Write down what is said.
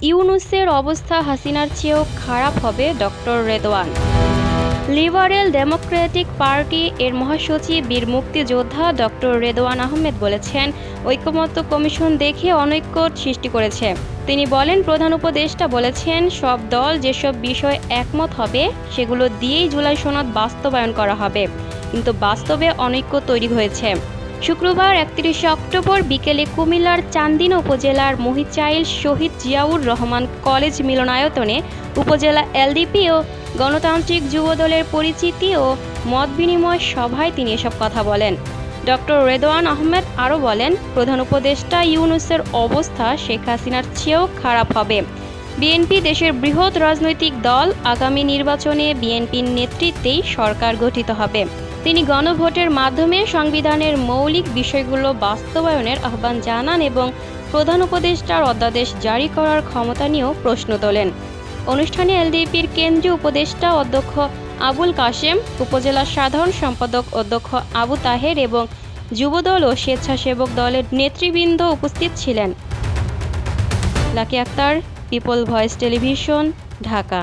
ইউনূসের অবস্থা হাসিনার চেয়েও খারাপ হবে doctor Redwan. Liberal Democratic party এর মহাসচিব বীর মুক্তিযোদ্ধা ডক্টর রেদওয়ান আহমেদ বলেছেন, ঐকমত্য কমিশন দেখে অনৈক্য সৃষ্টি করেছে। তিনি বলেন, প্রধান উপদেষ্টা বলেছেন সব দল যেসব বিষয়ে একমত হবে সেগুলো দিয়েই জুলাই সনদ বাস্তবায়ন করা হবে, কিন্তু বাস্তবে অনৈক্য তৈরি হয়েছে। শুক্রবার ৩১ অক্টোবর বিকেলে কুমিল্লার চান্দিনা উপজেলার মহিচাইল শহীদ জিয়াউর রহমান কলেজ মিলনায়তনে উপজেলা এলডিপি ও গণতান্ত্রিক যুবদলের পরিচিতি ও মতবিনিময় সভায় তিনি এসব কথা বলেন। ডক্টর রেদওয়ান আহমেদ আরও বলেন, প্রধান উপদেষ্টা ইউনূসের অবস্থা শেখ হাসিনার চেয়েও খারাপ হবে। বিএনপি দেশের বৃহৎ রাজনৈতিক দল, আগামী নির্বাচনে বিএনপির নেতৃত্বেই সরকার গঠিত হবে। তিনি গণভোটের মাধ্যমে সংবিধানের মৌলিক বিষয়গুলো বাস্তবায়নের আহ্বান জানান এবং প্রধান উপদেষ্টার অধ্যাদেশ জারি করার ক্ষমতা নিয়েও প্রশ্ন তোলেন। অনুষ্ঠানে এলডিপির কেন্দ্রীয় উপদেষ্টা অধ্যক্ষ আবুল কাশেম, উপজেলা সাধারণ সম্পাদক অধ্যক্ষ আবু তাহের এবং যুবদল ও স্বেচ্ছাসেবক দলের নেতৃবৃন্দ উপস্থিত ছিলেন। Lucky Akter, people voice television, Dhaka.